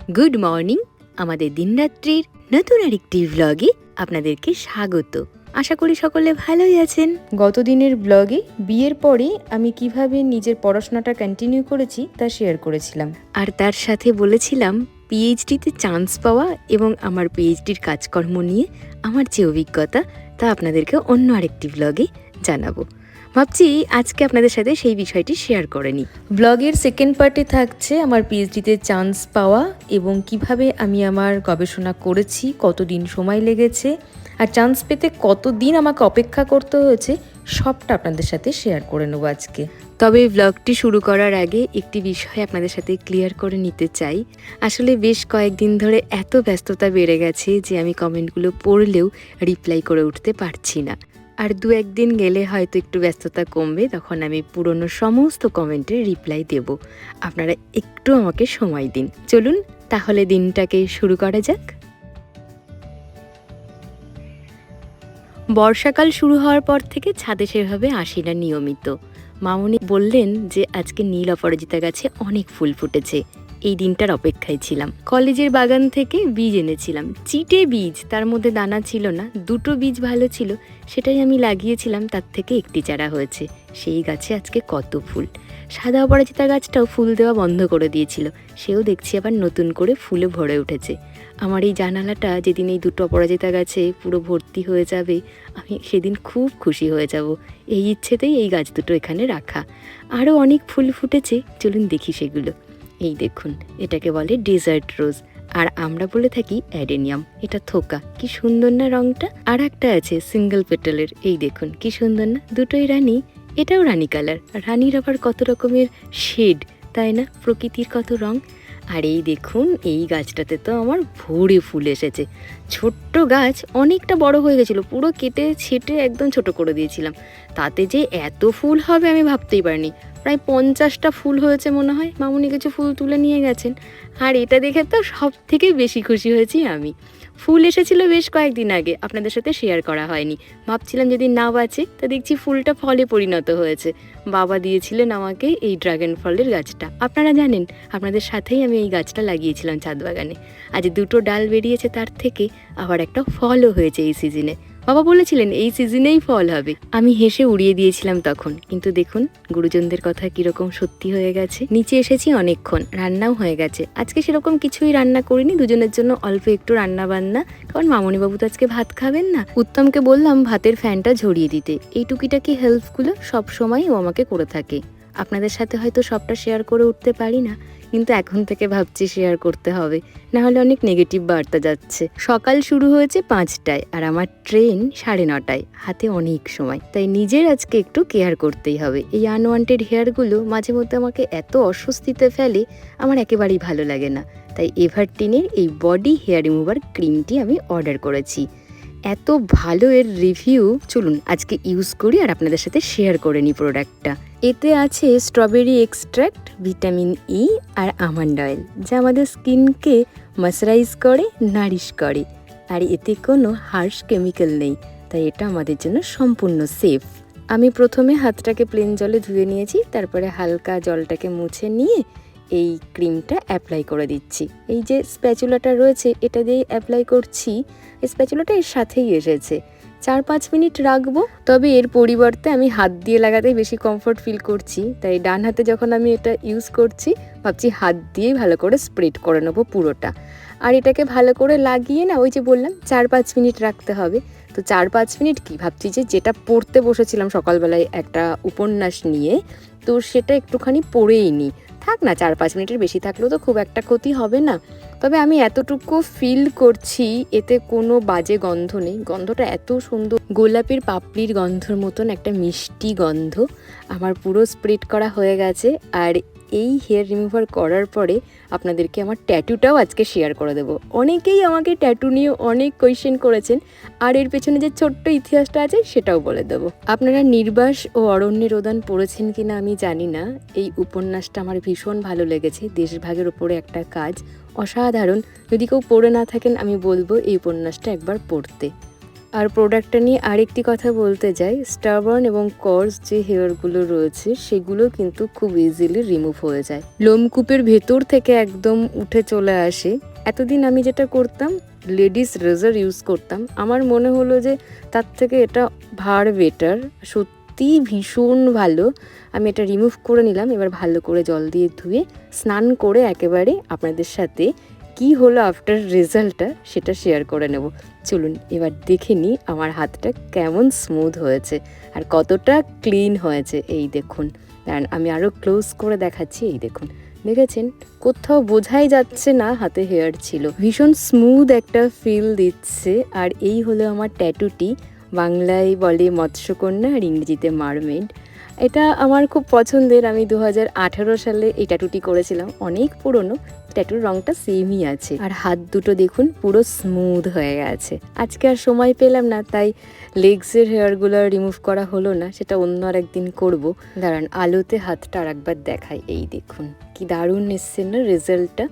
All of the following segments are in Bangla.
Good morning. আমাদের দিনরাত্রির নতুন আরেকটি ব্লগে আপনাদেরকে স্বাগত। আশা করি সকলে ভালোই আছেন। গতদিনের ব্লগে বিয়ের পরে আমি কিভাবে নিজের পড়াশোনাটা কন্টিনিউ করেছি তা শেয়ার করেছিলাম, আর তার সাথে বলেছিলাম পিএইচডিতে চান্স পাওয়া এবং আমার পিএইচডির কাজকর্ম নিয়ে আমার যে অভিজ্ঞতা তা আপনাদেরকে অন্য আরেকটি ব্লগে জানাবো। ভাবছি আজকে আপনাদের সাথে সেই বিষয়টি শেয়ার করে নিই। ব্লগের সেকেন্ড পার্টে থাকছে আমার পিএইচডিতে চান্স পাওয়া এবং কিভাবে আমি আমার গবেষণা করেছি, কতদিন সময় লেগেছে, আর চান্স পেতে কতদিন আমাকে অপেক্ষা করতে হয়েছে, সবটা আপনাদের সাথে শেয়ার করে নেবো আজকে। তবে ব্লগটি শুরু করার আগে একটি বিষয় আপনাদের সাথে ক্লিয়ার করে নিতে চাই। আসলে বেশ কয়েকদিন ধরে এত ব্যস্ততা বেড়ে গেছে যে আমি কমেন্টগুলো পড়লেও রিপ্লাই করে উঠতে পারছি না। আর দু একদিন গেলে হয়তো একটু ব্যস্ততা কমবে, তখন আমি পুরনো সমস্ত কমেন্টের রিপ্লাই দেব। আপনারা একটু আমাকে সময় দিন। চলুন তাহলে দিনটাকে শুরু করা যাক। বর্ষাকাল শুরু হওয়ার পর থেকে ছাদে সেভাবে আসি না নিয়মিত। মামুনি বললেন যে আজকে নীল অপরাজিতা গাছে অনেক ফুল ফুটেছে, এই দিনটার অপেক্ষায় ছিলাম। কলেজের বাগান থেকে বীজ এনেছিলাম, চিটে বীজ, তার মধ্যে দানা ছিল না, দুটো বীজ ভালো ছিল, সেটাই আমি লাগিয়েছিলাম, তার থেকে একটি চারা হয়েছে। সেই গাছে আজকে কত ফুল। সাদা অপরাজিতা গাছটাও ফুল দেওয়া বন্ধ করে দিয়েছিল, সেও দেখছি আবার নতুন করে ফুলে ভরে উঠেছে। আমার এই জানালাটা যেদিন এই দুটো অপরাজিতা গাছে পুরো ভর্তি হয়ে যাবে, আমি সেদিন খুব খুশি হয়ে যাব। এই ইচ্ছেতেই এই গাছ দুটো এখানে রাখা। আরও অনেক ফুল ফুটেছে, চলুন দেখি সেগুলো। এই দেখুন, এটাকে বলে ডেজার্ট রোজ, আর আমরা বলে থাকি অ্যাডেনিয়াম। এটা থোকা, কি সুন্দর না রংটা। আর একটা আছে সিঙ্গেল পেটালের, এই দেখুন কি সুন্দর না, দুটোই রানী। এটাও রানী কালার। রানীর আবার কত রকমের শেড, তাই না? প্রকৃতির কত রং। আর এই দেখুন, এই গাছটাতে তো আমার ভরে ফুল এসেছে। ছোট্ট গাছ অনেকটা বড় হয়ে গেছিলো, পুরো কেটে ছেটে একদম ছোট করে দিয়েছিলাম। তাতে যে এত ফুল হবে আমি ভাবতেই পারিনি। প্রায় 50টা ফুল হয়েছে মনে হয়। মামুনি কিছু ফুল তুলে নিয়ে গেছেন। আর এটা দেখে তো সব থেকে বেশি খুশি হয়েছি আমি। ফুল এসেছিল বেশ কয়েকদিন আগে, আপনাদের সাথে শেয়ার করা হয়নি। ভাবছিলাম যদি না বাঁচে, তা দেখছি ফুলটা ফলে পরিণত হয়েছে। বাবা দিয়েছিলেন আমাকে এই ড্রাগন ফলের গাছটা। আপনারা জানেন, আপনাদের সাথেই আমি এই গাছটা লাগিয়েছিলাম ছাদ বাগানে। আজ দুটো ডাল বেরিয়েছে, তার থেকে আবার একটা ফলও হয়েছে এই সিজনে। বাবা বলেছিলেন এই সিজনেই ফল হবে। আমি হেসে উড়িয়ে দিয়েছিলাম তখন, কিন্তু দেখুন গুরুজনদের কথা কিরকম সত্যি হয়ে গেছে। নিচে এসেছি অনেকক্ষণ, রান্নাও হয়ে গেছে। আজকে সেরকম কিছুই রান্না করিনি, দুজনের জন্য অল্প একটু রান্না বান্না, কারণ মামুনিবাবু তো আজকে ভাত খাবেন না। উত্তমকে বললাম ভাতের ফ্যানটা ঝরিয়ে দিতে। এই টুকিটাকি হেল্পগুলো সব সময় ও আমাকে করে থাকে। আপনাদের সাথে হয়তো সবটা শেয়ার করে উঠতে পারি না, কিন্তু এখন থেকে ভাবছি শেয়ার করতে হবে, না হলে অনেক নেগেটিভ বার্তা যাচ্ছে। সকাল শুরু হয়েছে 5টায়, আর আমার ট্রেন 9:30টায়। হাতে অনেক সময়, তাই নিজের আজকে একটু কেয়ার করতেই হবে। এই আনওয়ান্টেড হেয়ারগুলো মাঝে মধ্যে আমাকে এত অস্বস্তিতে ফেলে, আমার একেবারেই ভালো লাগে না। তাই এভারটিনের এই বডি হেয়ার রিমুভার ক্রিমটি আমি অর্ডার করেছি। এত ভালো এর রিভিউ, চলুন আজকে ইউজ করি আর আপনাদের সাথে শেয়ার করে নিই প্রোডাক্টটা। এতে আছে স্ট্রবেরি এক্সট্র্যাক্ট, ভিটামিন ই আর আমন্ড অয়েল, যা আমাদের স্কিনকে ময়শ্চারাইজ করে, নারিশ করে। আর এতে কোনো হার্শ কেমিক্যাল নেই, তাই এটা আমাদের জন্য সম্পূর্ণ সেফ। আমি প্রথমে হাতটাকে প্লেন জলে ধুয়ে নিয়েছি, তারপরে হালকা জলটাকে মুছে নিয়ে এই ক্রিমটা অ্যাপ্লাই করে দিচ্ছি। এই যে স্প্যাচুলাটা রয়েছে, এটা দিয়ে অ্যাপ্লাই করছি। স্প্যাচুলাটা এর সাথেই এসেছে। 4-5 মিনিট রাখবো, তবে এর পরিবর্তে আমি হাত দিয়ে লাগাতে বেশি কমফোর্ট ফিল করছি। তাই ডান হাতে যখন আমি এটা ইউজ করছি, ভাবছি হাত দিয়ে ভালো করে স্প্রেড করে নেবো পুরোটা। আর এটাকে ভালো করে লাগিয়ে না, ওই যে বললাম 4-5 মিনিট রাখতে হবে। তো 4-5 মিনিট কি, ভাবছি যে যেটা পড়তে বসেছিলাম সকালবেলায় একটা উপন্যাস নিয়ে, তো সেটা একটুখানি পড়েই নিই। থাক না, 4-5 মিনিটের বেশি থাকলেও তো খুব একটা ক্ষতি হবে না। তবে আমি এতটুকু ফিল করছি, এতে কোনো বাজে গন্ধ নেই। গন্ধটা এত সুন্দর, গোলাপের পাপড়ির গন্ধর মতন একটা মিষ্টি গন্ধ। আমার পুরো স্প্রেড করা হয়ে গেছে। আর এই হেয়ার রিমুভার করার পরে আপনাদেরকে আমার ট্যাটুটাও আজকে শেয়ার করে দেবো। অনেকেই আমাকে ট্যাটু নিয়ে অনেক কোয়েশ্চেন করেছেন, আর এর পেছনে যে ছোট্ট ইতিহাসটা আছে সেটাও বলে দেবো। আপনারা নির্বাস ও অরণ্যের রোদন পড়েছেন কিনা আমি জানি না। এই উপন্যাসটা আমার ভীষণ ভালো লেগেছে। দেশভাগের ওপরে একটা কাজ, অসাধারণ। যদি কেউ পড়ে না থাকেন, আমি বলবো এই উপন্যাসটা একবার পড়তে। আর প্রোডাক্টটা নিয়ে আরেকটি কথা বলতে যাই, স্টারবার্ন এবং কর্স যে হেয়ারগুলো রয়েছে সেগুলো কিন্তু খুব ইজিলি রিমুভ হয়ে যায়, লোমকূপের ভেতর থেকে একদম উঠে চলে আসে। এতদিন আমি যেটা করতাম লেডিস রেজার ইউজ করতাম, আমার মনে হলো যে তার থেকে এটা ভার বেটার, সত্যি ভীষণ ভালো। আমি এটা রিমুভ করে নিলাম, এবার ভালো করে জল দিয়ে ধুয়ে স্নান করে একেবারে আপনাদের সাথে কি হলো আফটার রেজাল্টটা সেটা শেয়ার করে নেব। চলুন এবার দেখে নিই আমার হাতটা কেমন স্মুথ হয়েছে আর কতটা ক্লিন হয়েছে। এই দেখুন, কারণ আমি আরও ক্লোজ করে দেখাচ্ছি। এই দেখুন, দেখেছেন কোথাও বোঝাই যাচ্ছে না হাতে হেয়ার ছিল, ভীষণ স্মুথ একটা ফিল দিচ্ছে। আর এই হলো আমার ট্যাটুটি, বাংলায় বলে মৎস্যকন্যা আর ইংরেজিতে মারমেড। এটা আমার খুব পছন্দের, আমি 2018 সালে এই ট্যাটুটি করেছিলাম, অনেক পুরনো। ট্যাটুর রংটা সেমই আছে আর হাত দুটো দেখুন পুরো স্মুথ হয়ে গেছে। আজকে আর সময় পেলাম না, তাই লেগসের হেয়ারগুলো রিমুভ করা হলো না, সেটা অন্য আর একদিন করবো। দাঁড়ান আলোতে হাতটা আর একবার দেখাই। এই দেখুন কি দারুণ এসছে না রেজাল্টটা।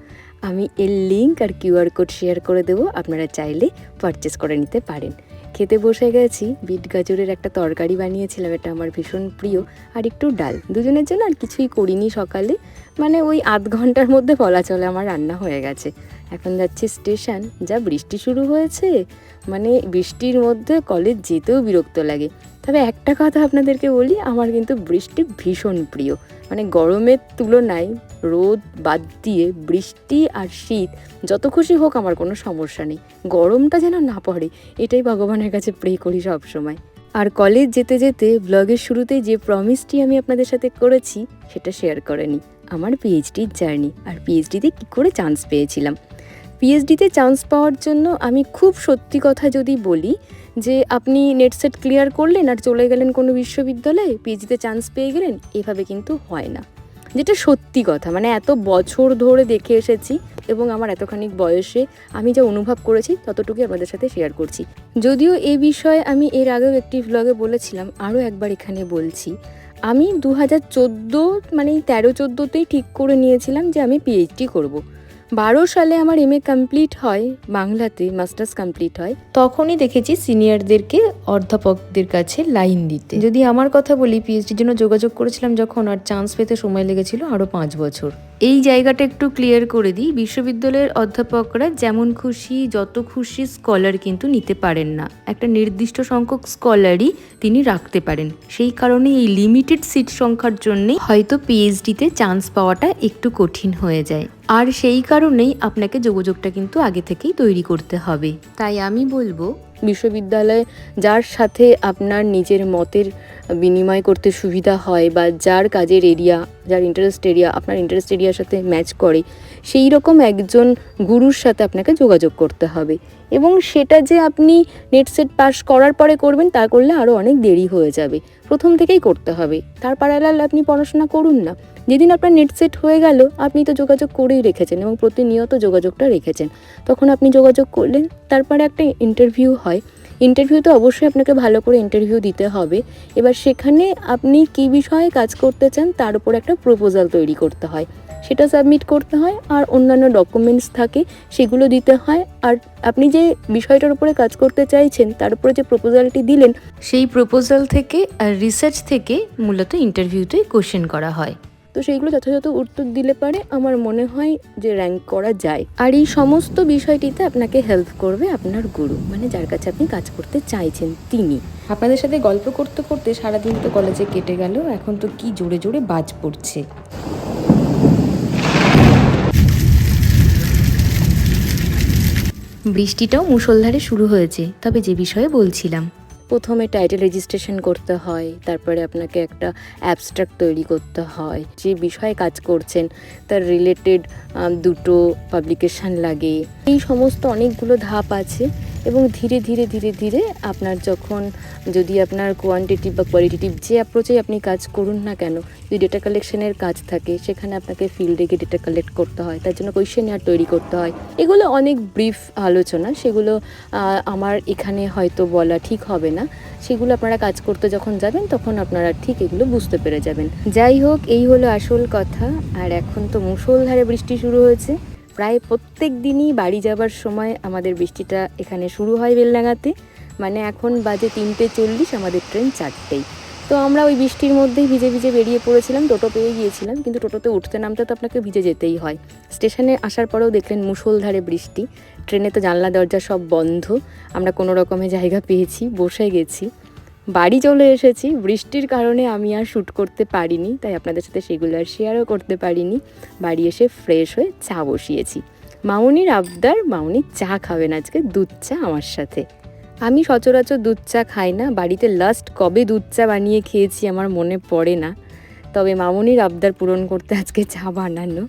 আমি এর লিঙ্ক আর কিউআর কোড শেয়ার করে দেবো, আপনারা চাইলে পারচেস করে নিতে পারেন। খেতে বসে গেছি, বিট গাজরের একটা তরকারি বানিয়েছিলাম, এটা আমার ভীষণ প্রিয়, আর একটু ডাল, দুজনের জন্য। আর কিছুই করিনি সকালে, মানে ওই আধ ঘন্টার মধ্যে বলা চলে আমার রান্না হয়ে গেছে। এখন যাচ্ছি স্টেশন, যা বৃষ্টি শুরু হয়েছে, মানে বৃষ্টির মধ্যে কলেজ যেতেও বিরক্ত লাগে। তবে একটা কথা আপনাদেরকে বলি, আমার কিন্তু বৃষ্টি ভীষণ প্রিয়, মানে গরমের তুলনায় রোদ বাদ দিয়ে বৃষ্টি আর শীত যত খুশি হোক আমার কোনো সমস্যা নেই, গরমটা যেন না পড়ে এটাই ভগবানের কাছে প্রে করি সব সময়। আর কলেজ যেতে যেতে ব্লগের শুরুতেই যে প্রমিসটি আমি আপনাদের সাথে করেছি সেটা শেয়ার করে নিই, আমার পিএইচডির জার্নি আর পিএইচডিতে কী করে চান্স পেয়েছিলাম। পিএইচডিতে চান্স পাওয়ার জন্য আমি খুব সত্যি কথা যদি বলি, যে আপনি নেট সেট ক্লিয়ার করলেন আর চলে গেলেন কোনো বিশ্ববিদ্যালয়ে, পিএইচডিতে চান্স পেয়ে গেলেন, এভাবে কিন্তু হয় না। যেটা সত্যি কথা, মানে এত বছর ধরে দেখে এসেছি এবং আমার এতখানি বয়সে আমি যা অনুভব করেছি ততটুকুই আপনাদের সাথে শেয়ার করছি। যদিও এই বিষয়ে আমি এর আগেও একটি ভ্লগে বলেছিলাম, আরও একবার এখানে বলছি। আমি 2014 মানে 13-14তেই ঠিক করে নিয়েছিলাম যে আমি পিএইচডি করব। 12 সালে আমার এমএ কমপ্লিট হয়, বাংলাতে মাস্টার্স কমপ্লিট হয়, তখনই দেখেছি সিনিয়রদেরকে অধ্যাপকদের কাছে লাইন দিতে। যদি আমার কথা বলি, পিএইচডির জন্য যোগাযোগ করেছিলাম যখন, আর চান্স পেতে সময় লেগেছিল আরও 5 বছর। এই জায়গাটা একটু ক্লিয়ার করে দিই, বিশ্ববিদ্যালয়ের অধ্যাপকরা যেমন খুশি যত খুশি স্কলার কিন্তু নিতে পারেন না, একটা নির্দিষ্ট সংখ্যক স্কলারই তিনি রাখতে পারেন। সেই কারণে এই লিমিটেড সিট সংখ্যার জন্যেই হয়তো পিএইচডিতে চান্স পাওয়াটা একটু কঠিন হয়ে যায়, আর সেই কারণেই আপনাকে যোগাযোগটা কিন্তু আগে থেকেই তৈরি করতে হবে। তাই আমি বলবো, বিশ্ববিদ্যালয়ে যার সাথে আপনার নিজের মতের বিনিময় করতে সুবিধা হয়, বা যার কাজের এরিয়া, যার ইন্টারেস্ট এরিয়া আপনার ইন্টারেস্ট এরিয়ার সাথে ম্যাচ করে, সেই রকম একজন গুরুর সাথে আপনাকে যোগাযোগ করতে হবে। এবং সেটা যে আপনি নেট সেট পাস করার পরে করবেন তা করলে আরও অনেক দেরি হয়ে যাবে, প্রথম থেকেই করতে হবে। তার প্যারালাল আপনি পড়াশোনা করুন না, যেদিন আপনার নেট সেট হয়ে গেল আপনি তো যোগাযোগ করেই রেখেছেন এবং প্রতিনিয়ত যোগাযোগটা রেখেছেন, তখন আপনি যোগাযোগ করলেন। তারপরে একটা ইন্টারভিউ হয়, ইন্টারভিউতে অবশ্যই আপনাকে ভালো করে ইন্টারভিউ দিতে হবে। এবার সেখানে আপনি কী বিষয়ে কাজ করতে চান তার উপর একটা প্রপোজাল তৈরি করতে হয়, সেটা সাবমিট করতে হয়, আর অন্যান্য ডকুমেন্টস থাকে সেগুলো দিতে হয়। আর আপনি যে বিষয়টার উপরে কাজ করতে চাইছেন তার উপরে যে প্রপোজালটি দিলেন, সেই প্রপোজাল থেকে আর রিসার্চ থেকে মূলত ইন্টারভিউতে কোশ্চেন করা হয়। তো সেইগুলো যথাযথ উত্তর দিলে পারে আমার মনে হয় যে র্যাঙ্ক করা যায়। আর এই সমস্ত বিষয়টিতে আপনাকে হেল্প করবে আপনার গুরু, মানে যার কাছে আপনি কাজ করতে চাইছেন তিনি। আপনাদের সাথে গল্প করতে করতে সারাদিন তো কলেজে কেটে গেল, এখন তো কি জোরে জোরে বাজ পড়ছে। বৃষ্টিটাও মুষলধারে শুরু হয়েছে। তবে যে বিষয়ে বলছিলাম, প্রথমে টাইটেল রেজিস্ট্রেশন করতে হয়, তারপরে আপনাকে একটা অ্যাবস্ট্রাক্ট তৈরি করতে হয়, যে বিষয়ে কাজ করছেন তার রিলেটেড দুটো পাবলিকেশান লাগে, এই সমস্ত অনেকগুলো ধাপ আছে। এবং ধীরে ধীরে ধীরে ধীরে আপনার যখন, যদি আপনার কোয়ান্টিটিভ বা কোয়ালিটিভ যে অ্যাপ্রোচেই আপনি কাজ করুন না কেন, যদি ডেটা কালেকশনের কাজ থাকে সেখানে আপনাকে ফিল্ডে গিয়ে ডেটা কালেক্ট করতে হয়, তার জন্য কোয়েশ্চেনিয়ার তৈরি করতে হয়। এগুলো অনেক ব্রিফ আলোচনা, সেগুলো আমার এখানে হয়তো বলা ঠিক হবে না, সেগুলো আপনারা কাজ করতে যখন যাবেন তখন আপনারা ঠিক এগুলো বুঝতে পেরে যাবেন। যাই হোক, এই হলো আসল কথা। আর এখন তো মুষলধারে বৃষ্টি শুরু হয়েছে, প্রায় প্রত্যেক দিনই বাড়ি যাবার সময় আমাদের বৃষ্টিটা এখানে শুরু হয় বেলডাঙাতে। মানে এখন বাজে 3:40, আমাদের ট্রেন 4টেই। তো আমরা ওই বৃষ্টির মধ্যেই ভিজে ভিজে বেরিয়ে পড়েছিলাম, টোটো পেয়ে গিয়েছিলাম, কিন্তু টোটোতে উঠতে নামতে তো আপনাকে ভিজে যেতেই হয়। স্টেশনে আসার পরেও দেখলেন মুষলধারে বৃষ্টি, ট্রেনে তো জানলা দরজা সব বন্ধ। আমরা কোনো রকমে জায়গা পেয়েছি, বসে গেছি, বাড়ি চলে এসেছি। বৃষ্টির কারণে আমি আর শ্যুট করতে পারিনি, তাই আপনাদের সাথে সেগুলো আর শেয়ারও করতে পারিনি। বাড়ি এসে ফ্রেশ হয়ে চা বসিয়েছি। মামুনির আবদার, মামুনি চা খাবেন আজকে, দুধ চা আমার সাথে। আমি সচরাচর দুধ চা খাই না, বাড়িতে লাস্ট কবে দুধ চা বানিয়ে খেয়েছি আমার মনে পড়ে না, তবে মামুনির আবদার পূরণ করতে আজকে চা বানানো।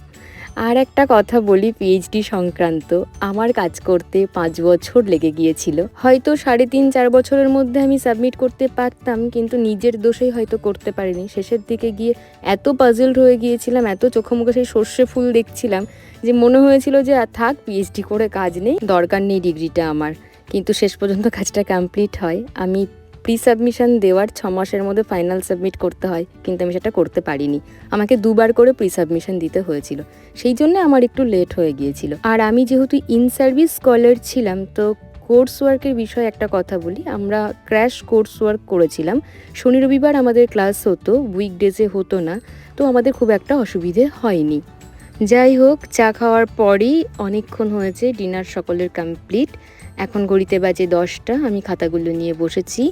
আর একটা কথা বলি পিএইচডি সংক্রান্ত, আমার কাজ করতে 5 বছর লেগে গিয়েছিল। হয়তো 3.5-4 বছরের মধ্যে আমি সাবমিট করতে পারতাম, কিন্তু নিজের দোষেই হয়তো করতে পারিনি। শেষের দিকে গিয়ে এত পাজলড হয়ে গিয়েছিলাম, এত চোখে মুখে সেই সর্ষে ফুল দেখছিলাম যে মনে হয়েছিল যে থাক, পিএইচডি করে কাজ নেই, দরকার নেই ডিগ্রিটা আমার। কিন্তু শেষ পর্যন্ত কাজটা কমপ্লিট হয়। আমি প্রি সাবমিশন দেওয়ার 6 মাসের মধ্যে ফাইনাল সাবমিট করতে হয়, কিন্তু আমি সেটা করতে পারিনি। আমাকে 2বার করে প্রি সাবমিশন দিতে হয়েছিল, সেই জন্য আমার একটু লেট হয়ে গিয়েছিল। আর আমি যেহেতু ইন সার্ভিস স্কলার ছিলাম, তো কোর্স ওয়ার্কের বিষয়ে একটা কথা বলি। আমরা ক্র্যাশ কোর্স ওয়ার্ক করেছিলাম, শনি রবিবার আমাদের ক্লাস হতো, উইকডেজে হতো না, তো আমাদের খুব একটা অসুবিধে হয়নি। যাই হোক, চা খাওয়ার পরই অনেকক্ষণ হয়েছে, ডিনার সকলের কমপ্লিট। এখন ঘড়িতে বাজে 10টা, আমি খাতাগুলো নিয়ে বসেছি।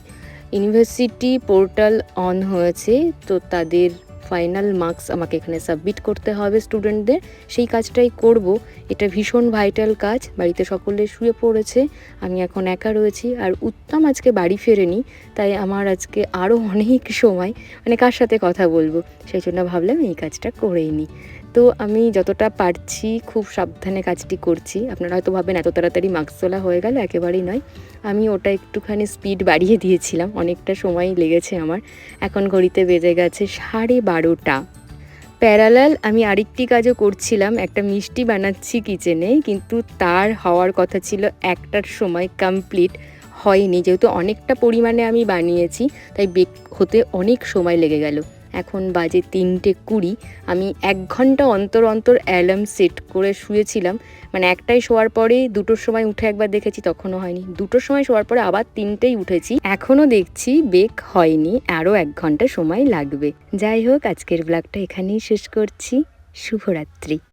ইউনিভার্সিটি পোর্টাল অন হয়েছে, তো তাদের ফাইনাল মার্কস আমাকে এখানে সাবমিট করতে হবে স্টুডেন্টদের, সেই কাজটাই করব। এটা ভীষণ ভাইটাল কাজ। বাড়িতে সকলে শুয়ে পড়েছে, আমি এখন একা রয়েছি। আর উত্তম আজকে বাড়ি ফেরেনি, তাই আমার আজকে আরও অনেক সময়, মানে কার সাথে কথা বলবো, সেই জন্য ভাবলাম এই কাজটা করেই নিই। তো আমি যতটা পারছি খুব সাবধানে কাজটি করছি। আপনারা হয়তো ভাবেন এত তাড়াতাড়ি মার্কস তোলা হয়ে গেল, একেবারেই নয়। আমি ওটা একটুখানি স্পিড বাড়িয়ে দিয়েছিলাম, অনেকটা সময় লেগেছে আমার। এখন ঘড়িতে বেজে গেছে 12:30। প্যারালাল আমি আরেকটি কাজও করছিলাম, একটা মিষ্টি বানাচ্ছি কিচেনে, কিন্তু তার হওয়ার কথা ছিল 1টার সময়, কমপ্লিট হয়নি। যেহেতু অনেকটা পরিমাণে আমি বানিয়েছি, তাই বেক হতে অনেক সময় লেগে গেল। এখন বাজে 3:20। আমি 1 ঘন্টা অন্তর অন্তর অ্যালার্ম সেট করে শুয়েছিলাম, মানে 1টায় শোয়ার পরে 2টোর সময় উঠে একবার দেখেছি, তখনও হয়নি। 2টোর সময় শোয়ার পরে আবার 3টেই উঠেছি, এখনও দেখছি বেক হয়নি, আরও 1 ঘন্টা সময় লাগবে। যাই হোক, আজকের ব্লগটা এখানেই শেষ করছি। শুভরাত্রি।